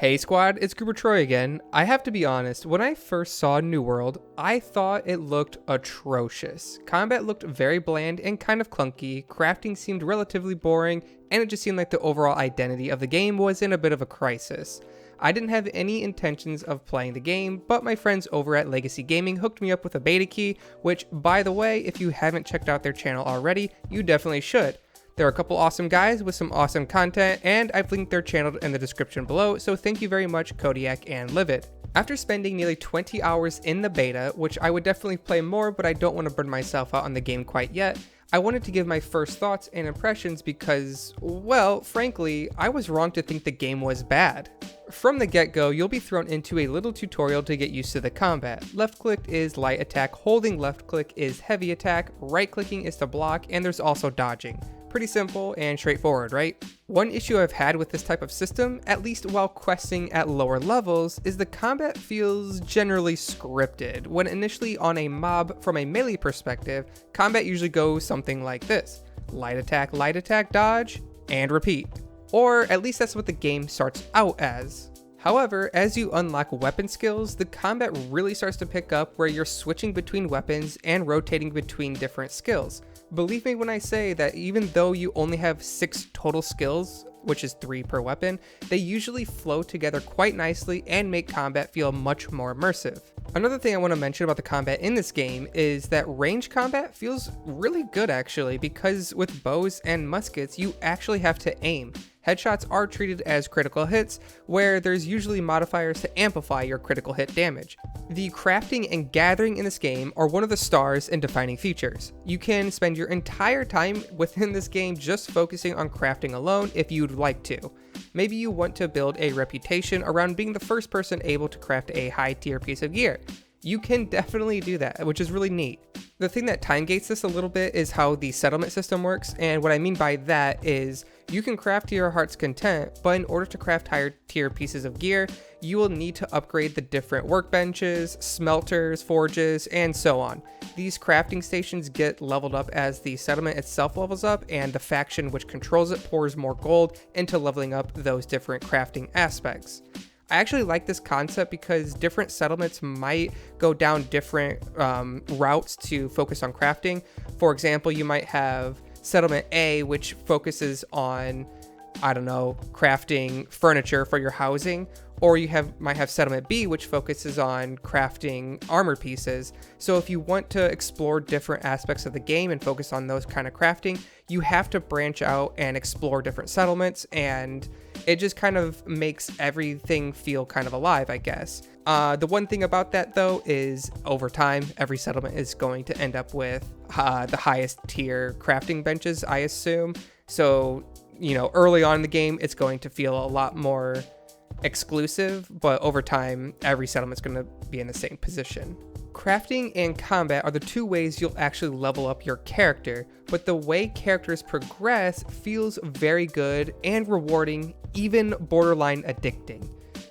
Hey squad, it's Cooper Troy again. I have to be honest, when I first saw New World, I thought it looked atrocious. Combat looked very bland and kind of clunky, crafting seemed relatively boring, and it just seemed like the overall identity of the game was in a bit of a crisis. I didn't have any intentions of playing the game, but my friends over at Legacy Gaming hooked me up with a beta key, which, by the way, if you haven't checked out their channel already, you definitely should. There are a couple awesome guys with some awesome content, and I've linked their channel in the description below, so thank you very much, Kodiak and Livid. After spending nearly 20 hours in the beta, which I would definitely play more, but I don't want to burn myself out on the game quite yet, I wanted to give my first thoughts and impressions because, well, frankly, I was wrong to think the game was bad. From the get-go, you'll be thrown into a little tutorial to get used to the combat. Left-click is light attack, holding left-click is heavy attack, right-clicking is to block, and there's also dodging. Pretty simple and straightforward, right? One issue I've had with this type of system, at least while questing at lower levels, is the combat feels generally scripted. When initially on a mob from a melee perspective, combat usually goes something like this: light attack, dodge, and repeat. Or at least that's what the game starts out as. However, as you unlock weapon skills, the combat really starts to pick up where you're switching between weapons and rotating between different skills. Believe me when I say that even though you only have 6 total skills, which is 3 per weapon, they usually flow together quite nicely and make combat feel much more immersive. Another thing I want to mention about the combat in this game is that range combat feels really good actually, because with bows and muskets you actually have to aim. Headshots are treated as critical hits, where there's usually modifiers to amplify your critical hit damage. The crafting and gathering in this game are one of the stars and defining features. You can spend your entire time within this game just focusing on crafting alone if you'd like to. Maybe you want to build a reputation around being the first person able to craft a high tier piece of gear. You can definitely do that, which is really neat. The thing that time gates this a little bit is how the settlement system works, and what I mean by that is you can craft to your heart's content, but in order to craft higher tier pieces of gear, you will need to upgrade the different workbenches, smelters, forges, and so on. These crafting stations get leveled up as the settlement itself levels up, and the faction which controls it pours more gold into leveling up those different crafting aspects. I actually like this concept because different settlements might go down different routes to focus on crafting. For example, you might have Settlement A, which focuses on, I don't know, crafting furniture for your housing, or you might have Settlement B, which focuses on crafting armor pieces. So if you want to explore different aspects of the game and focus on those kind of crafting, you have to branch out and explore different settlements, and it just kind of makes everything feel kind of alive, I guess. The one thing about that though is over time, every settlement is going to end up with the highest tier crafting benches, I assume. So, you know, early on in the game, it's going to feel a lot more exclusive, but over time, every settlement's going to be in the same position. Crafting and combat are the two ways you'll actually level up your character, but the way characters progress feels very good and rewarding, even borderline addicting.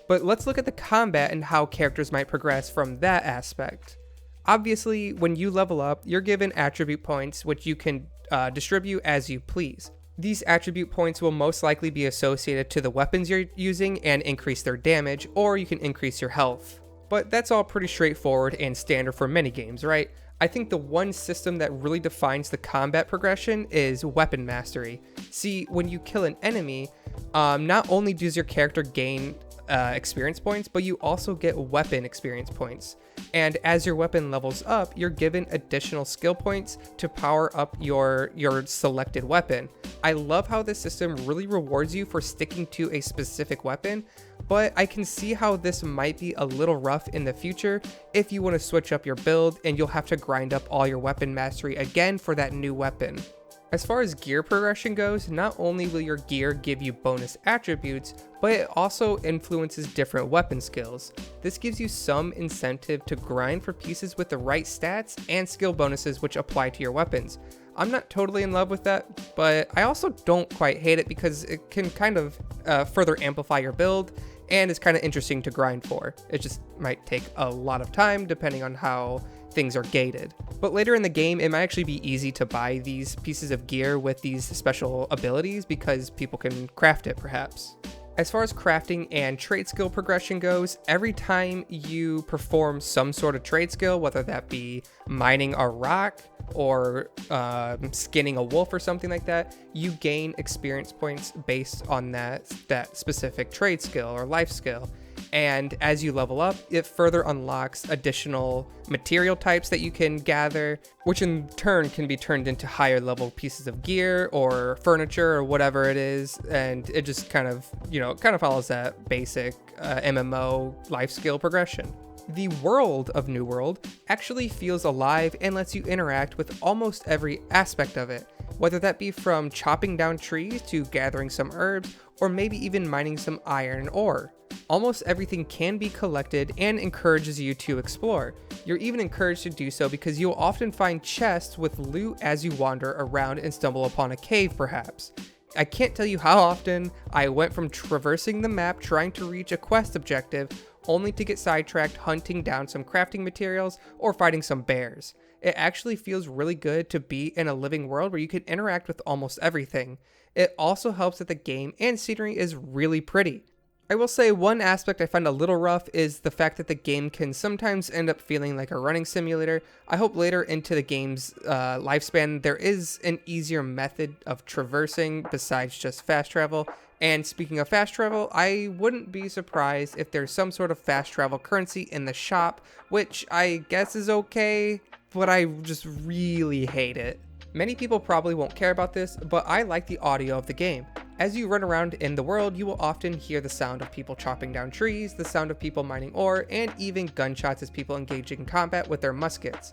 But let's look at the combat and how characters might progress from that aspect. Obviously, when you level up, you're given attribute points, which you can distribute as you please. These attribute points will most likely be associated to the weapons you're using and increase their damage, or you can increase your health. But that's all pretty straightforward and standard for many games, right? I think the one system that really defines the combat progression is weapon mastery. See, when you kill an enemy, not only does your character gain experience points, but you also get weapon experience points. And as your weapon levels up, you're given additional skill points to power up your selected weapon. I love how this system really rewards you for sticking to a specific weapon, but I can see how this might be a little rough in the future if you want to switch up your build and you'll have to grind up all your weapon mastery again for that new weapon. As far as gear progression goes, not only will your gear give you bonus attributes, but it also influences different weapon skills. This gives you some incentive to grind for pieces with the right stats and skill bonuses which apply to your weapons. I'm not totally in love with that, but I also don't quite hate it because it can kind of further amplify your build, and it's kind of interesting to grind for. It just might take a lot of time depending on how things are gated. But later in the game, it might actually be easy to buy these pieces of gear with these special abilities because people can craft it perhaps. As far as crafting and trade skill progression goes, every time you perform some sort of trade skill, whether that be mining a rock or skinning a wolf or something like that, you gain experience points based on that specific trade skill or life skill. And as you level up, it further unlocks additional material types that you can gather, which in turn can be turned into higher level pieces of gear or furniture or whatever it is. And it just kind of follows that basic MMO life skill progression. The world of New World actually feels alive and lets you interact with almost every aspect of it, whether that be from chopping down trees to gathering some herbs, or maybe even mining some iron ore. Almost everything can be collected and encourages you to explore. You're even encouraged to do so because you'll often find chests with loot as you wander around and stumble upon a cave perhaps. I can't tell you how often I went from traversing the map trying to reach a quest objective only to get sidetracked hunting down some crafting materials or fighting some bears. It actually feels really good to be in a living world where you can interact with almost everything. It also helps that the game and scenery is really pretty. I will say one aspect I find a little rough is the fact that the game can sometimes end up feeling like a running simulator. I hope later into the game's lifespan there is an easier method of traversing besides just fast travel. And speaking of fast travel, I wouldn't be surprised if there's some sort of fast travel currency in the shop, which I guess is okay, but I just really hate it. Many people probably won't care about this, but I like the audio of the game. As you run around in the world, you will often hear the sound of people chopping down trees, the sound of people mining ore, and even gunshots as people engage in combat with their muskets.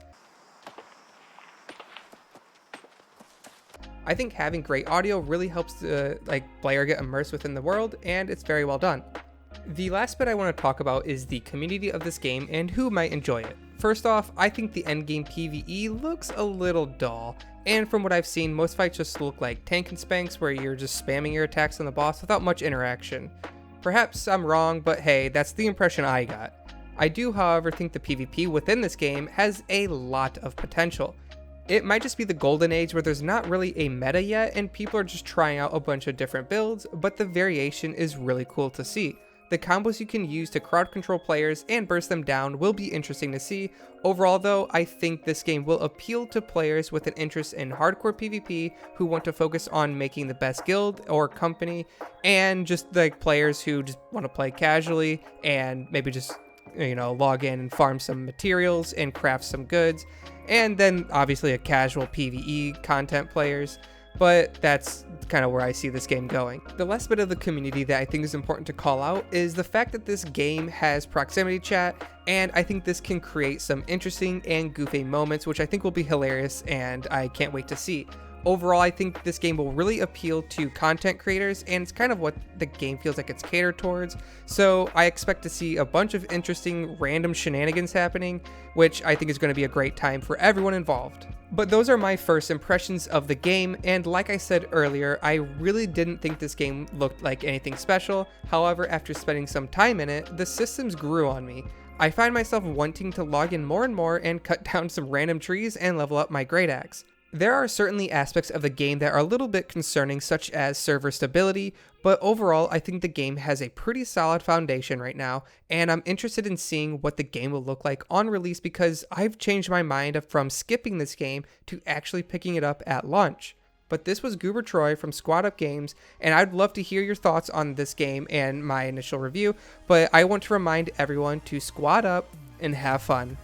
I think having great audio really helps the player get immersed within the world, and it's very well done. The last bit I want to talk about is the community of this game and who might enjoy it. First off, I think the endgame PvE looks a little dull, and from what I've seen, most fights just look like tank and spanks where you're just spamming your attacks on the boss without much interaction. Perhaps I'm wrong, but hey, that's the impression I got. I do, however, think the PvP within this game has a lot of potential. It might just be the golden age where there's not really a meta yet and people are just trying out a bunch of different builds, but the variation is really cool to see. The combos you can use to crowd control players and burst them down will be interesting to see. Overall though, I think this game will appeal to players with an interest in hardcore PvP who want to focus on making the best guild or company, and just like players who just want to play casually and maybe just log in and farm some materials and craft some goods, and then obviously a casual PvE content players. But that's kind of where I see this game going. The last bit of the community that I think is important to call out is the fact that this game has proximity chat, and I think this can create some interesting and goofy moments, which I think will be hilarious and I can't wait to see. Overall, I think this game will really appeal to content creators, and it's kind of what the game feels like it's catered towards. So I expect to see a bunch of interesting random shenanigans happening, which I think is going to be a great time for everyone involved. But those are my first impressions of the game, and like I said earlier, I really didn't think this game looked like anything special. However, after spending some time in it, the systems grew on me. I find myself wanting to log in more and more and cut down some random trees and level up my great axe. There are certainly aspects of the game that are a little bit concerning, such as server stability, but overall I think the game has a pretty solid foundation right now, and I'm interested in seeing what the game will look like on release because I've changed my mind from skipping this game to actually picking it up at launch. But this was Goober Troy from Squad Up Games, and I'd love to hear your thoughts on this game and my initial review, but I want to remind everyone to squad up and have fun.